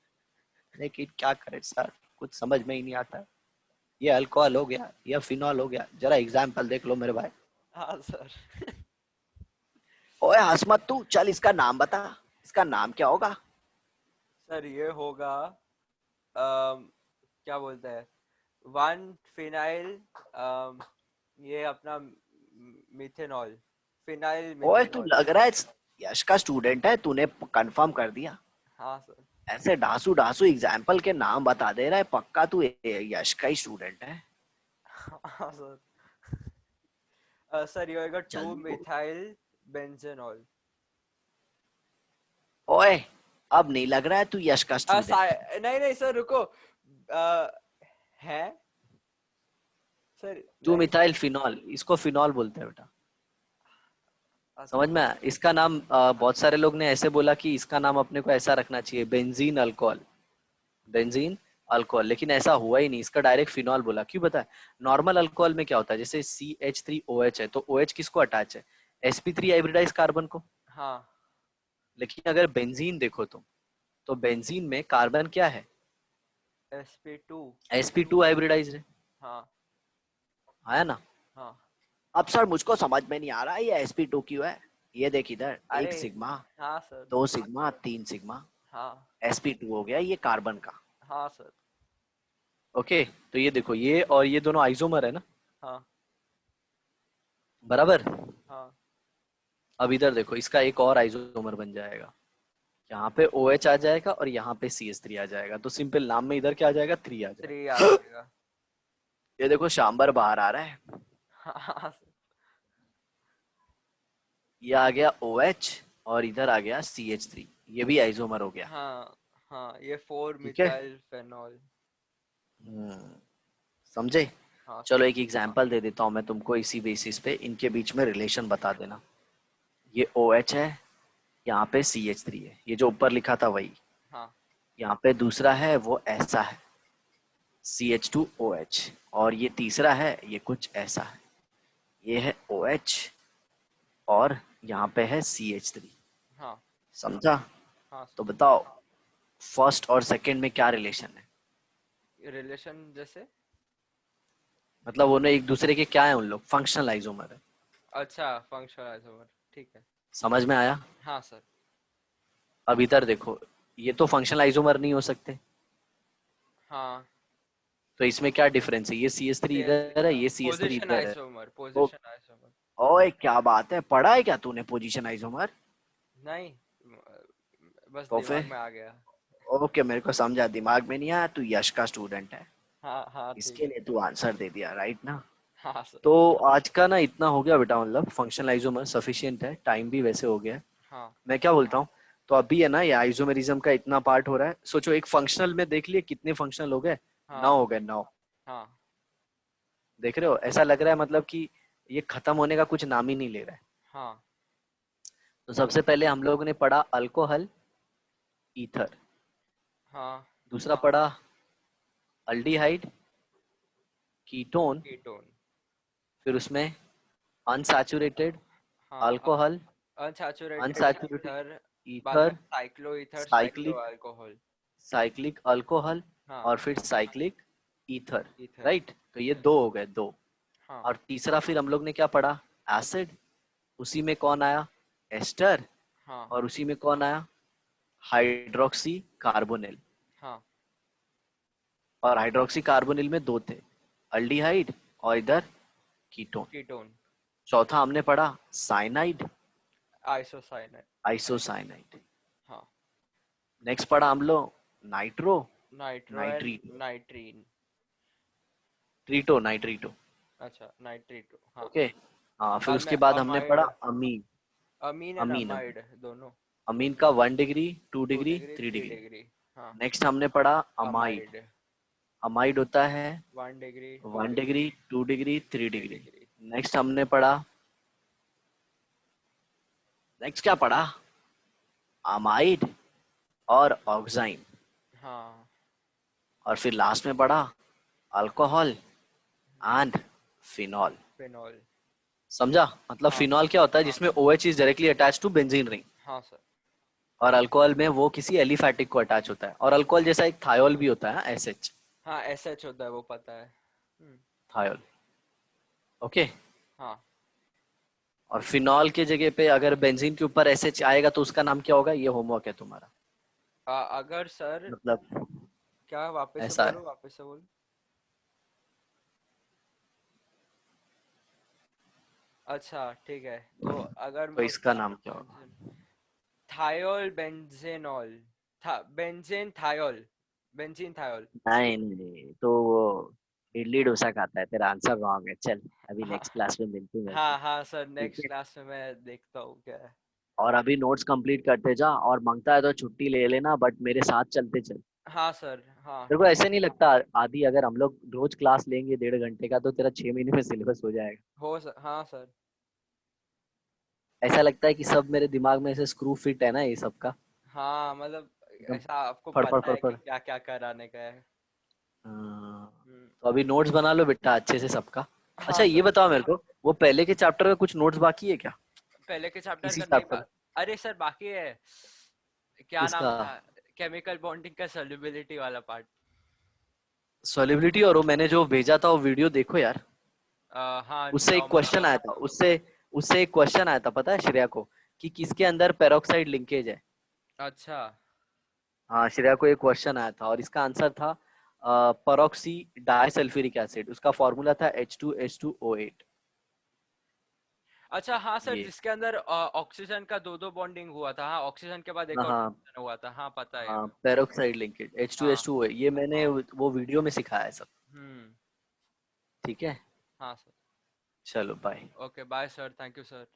लेकिन क्या करे सर, कुछ समझ में ही नहीं आता। ये अल्कोहल हो गया या फिनॉल हो गया, जरा एग्जाम्पल देख लो मेरे भाई। हाँ सर। ओए हंस मत तू, चल इसका नाम बता, इसका नाम क्या होगा? सर ये होगा, क्या बोलते हैं, वन फिनाइल, ये अपना मिथेनॉल, फिनाइल ओए तू मिथेनॉल। लग रहा है यश का स्टूडेंट है, तूने कंफर्म कर दिया। हाँ सर। ऐसे ढासू ढासू एग्जाम्पल के नाम बता दे रहा है, पक्का तू यश का ही स्टूडेंट है। हाँ सर। सर ये होगा टू चल मिथाइल बेंजेनॉल। ओए, अब नहीं लग रहा है तू यश का स्टूडेंट। नहीं नहीं सर रुको, अ, है सर, टू नहीं। मिथाइल फिनॉल, इसको फिनॉल बोलते हैं बेटा। समझ अच्छा। में आया? इसका नाम बहुत सारे लोग ने ऐसे बोला कि इसका नाम अपने को ऐसा रखना चाहिए, बेंजीन अल्कोहल, बेंजीन अल्कोहल, लेकिन ऐसा हुआ ही नहीं, इसका डायरेक्ट फिनॉल बोला। क्यों बता? नॉर्मल अल्कोहल में क्या होता है, जैसे C H three O H है तो ओ एच किसको अटैच है, एसपी थ्री हाइब्रिडाइज कार्बन को। हाँ। लेकिन अगर बेंजीन देखो तो बेंजीन में कार्बन क्या है, sp2। एसपी टू हाइब्रिडाइज है। हाँ आया ना? हाँ। अब सर मुझको समझ में नहीं आ रहा ये एसपी टू क्यों है। ये देख इधर, एक अरे सिग्मा, हाँ सर। दो सिग्मा, तीन सिग्मा, हाँ एसपी टू हो गया ये कार्बन का। हाँ सर। ओके। तो ये देखो, ये और ये दोनों आइसोमर है ना, हाँ बराबर। हाँ। अब इधर देखो, इसका एक और आइसोमर बन जाएगा, यहाँ पे ओ एच आ जाएगा और यहाँ पे सी एच थ्री आ जाएगा। तो सिंपल नाम में इधर क्या आ जाएगा, थ्री आ थ्री आ जाएगा। जाएगा। ये देखो शाम्बर बाहर आ रहा है। हाँ हाँ सर। ये आ गया ओ एच और इधर आ गया सी एच थ्री, ये भी आइसोमर हो गया। हाँ हाँ, ये फोर ठीक है। Methyl phenol. हम्म, समझे? हाँ सर। चलो एक एग्जांपल दे देता हूँ मैं तुमको, इसी बेसिस पे इनके बीच में रिलेशन बता देना। ये ओ एच है, यहाँ पे सी एच थ्री है, ये जो ऊपर लिखा था वही। हाँ यहाँ पे दूसरा है वो ऐसा है, C H two O H, और ये तीसरा है ये कुछ ऐसा है, ये है ओ एच और यहाँ पे है सी एच थ्री। हाँ समझा? हाँ तो सर। बताओ फर्स्ट और सेकंड में क्या रिलेशन है, रिलेशन जैसे? मतलब वो एक दूसरे के क्या है, उन लोग फंक्शनल आइसोमर है। अच्छा, फंक्शनल आइसोमर, ठीक है। समझ में आया? हाँ सर। अब इधर देखो, ये तो फंक्शनल आइसोमर नहीं हो सकते, हाँ। तो इसमें क्या डिफरेंस है, ये सी एस थ्री इधर है, ये सी एस थ्री पोजीशन इधर है। आइसोमर, तो पोजीशन आइसोमर। ओए क्या बात है, पढ़ा है क्या तूने पोजीशन आइसोमर? नहीं, बस तो दिमाग फिर में आ गया। ओके, मेरे को समझा, दिमाग में नहीं आया, तू यश का स्टूडेंट है, हाँ हाँ ठीक इसके है। लिए तू आंसर दे दिया, राइट ना? हाँ सर। तो आज का ना इतना हो गया बेटा, मतलब फंक्शनल आइसोमर सफिशिएंट है, टाइम भी वैसे हो गया है। हाँ मैं क्या बोलता हूँ, तो अभी है ना ये आइसोमेरिज्म का इतना पार्ट हो रहा है, सोचो एक फंक्शनल में देख लिए कितने फंक्शनल हो गए, हाँ 9 हो गए, 9। हाँ देख रहे हो, ऐसा लग रहा है मतलब कि ये खत्म होने का कुछ नाम ही नहीं ले रहा है। हाँ तो सबसे पहले हम लोगों ने पढ़ा अल्कोहल, ईथर। हाँ। दूसरा पढ़ा अल्डिहाइड, कीटोन। कीटोन। फिर उसमें अनसैचुरेटेड हाँ, अल्कोहल, अनसैचुरेटेड अनसैचुरेटेड ईथर, बाद में ether, cyclo ether, cyclo cyclic, alcohol. Cyclic alcohol, हाँ। और फिर साइक्लिक ईथर। ईथर। राइट, तो ये दो हो गए, दो। हाँ और तीसरा फिर हम लोग ने क्या पढ़ा, एसिड। उसी में कौन आया, एस्टर। हाँ और उसी में कौन आया, हाइड्रोक्सी कार्बोनिल। हाँ और हाइड्रोक्सी कार्बोनिल में दो थे, अल्डिहाइड और इधर कीटोन। कीटोन, चौथा हमने पढ़ा साइनाइड, आइसोसाइनाइड। आइसोसाइनाइड। हाँ, नेक्स्ट पढ़ा हम लोग nitro nitro and nitrito, nitrene. ट्रीटो नाइट्रीटो। अच्छा, नाइट्रीटो, हाँ। ओके। हाँ, फिर बाद में उसके बाद हमने पढ़ा amide, amine. Amine and amine amine amide दोनों। अमीन का 1 degree, 2 degree, 2 degree, three three degree degree हाँ। नेक्स्ट हमने पढ़ा अमाइड। अमाइड, अमाइड होता है 1 degree, two 1 degree, degree 2 degree, three three degree degree next हमने पढ़ा, नेक्स्ट क्या पढ़ा, अमाइड और ऑक्साइन। हाँ, और फिर लास्ट में पढ़ा अल्कोहल एंड फिनॉल। फिनॉल। समझा, मतलब हाँ फिनॉल क्या होता है, हाँ जिसमें OH is directly attach to benzene ring. हाँ सर। और अल्कोहल में वो किसी एलिफैटिक को अटैच होता है। और अल्कोहल जैसा एक थायोल भी होता है, SH, हाँ, एसएच होता है, वो पता है। थायोल। ओके। हाँ, और फिनॉल के जगह पे अगर बेंजीन के ऊपर SH आएगा तो उसका नाम क्या होगा, ये होमवर्क है तुम्हारा। अगर सर, मतलब क्या, वापस से ऐसा है, बोलो, वापस से बोलो। अच्छा ठीक है, तो अगर तो इसका नाम क्या होगा। बेंजीन, थायोल बेंजेनॉल, था बेंजेन थायोल, बेंजीन थायोल। नहीं नहीं, तो वो इडली डोसा खाता है, तेरा आंसर रॉन्ग है। चल, अभी हाँ नेक्स्ट क्लास में मिलते हैं, हाँ हाँ सर, ठीक नेक्स्ट है। क्लास में मैं देखता हूँ क्या है। और अभी नोट्स कंप्लीट करते जा, और मांगता है तो छुट्टी ले लेना, बट मेरे साथ चलते चल। हाँ सर, हाँ तेरे को ठीक ऐसे है। नहीं लगता आदि, अगर हम लोग रोज क्लास लेंगे 1.5 घंटे का, तो तेरा 6 महीने में सिलेबस हो जाएगा। हो सर, हाँ सर। ऐसा लगता है कि सब मेरे दिमाग में ऐसे स्क्रू फिट है ना ये सब का, हाँ मतलब, एकदम ऐसा आपको फड़ फड़ पता फड़ है कि फड़। क्या क्या कराने का है। हाँ, हम्म, तो अभी नोट्स बना लो बेटा अच्छे से सबका। हाँ अच्छा ये सर। बताओ मेरे को, वो पहले के चैप्टर का कुछ नोट्स बाकी है क्या, पहले के चैप्टर किसी का नहीं चैप्टर। अरे सर बाकी है, क्या नाम किसका, था, केमिकल बॉन्डिंग का सॉल्युबिलिटी वाला पार्ट। सॉलिबिलिटी। और वो मैंने जो भेजा था वो वीडियो देखो यार। हाँ, उससे एक नॉर्मल क्वेश्चन वाला। आया था, उससे उससे एक क्वेश्चन आया था, पता है श्रेया को, कि किसके अंदर पेरोक्साइड लिंकेज है। अच्छा हाँ, श्रेया को एक क्वेश्चन आया था और इसका आंसर था परोक्सी डाइसल्फ्यूरिक एसिड, उसका फॉर्मूला था H2H2O8। अच्छा, हाँ सर, ये, जिसके अंदर ऑक्सीजन का दो दो बॉन्डिंग हुआ था, हाँ, ऑक्सीजन के बाद एक और हाँ ऑक्सीजन हुआ था, हाँ पता है ये हाँ, मेरे को। पेरोक्साइड लिंकेज हाँ H2H2O8, ये मैंने हाँ। वो वीडियो में सिखाया है सब। हम्म। ठीक है, हाँ सर। चलो bye. Okay, bye sir, thank you sir.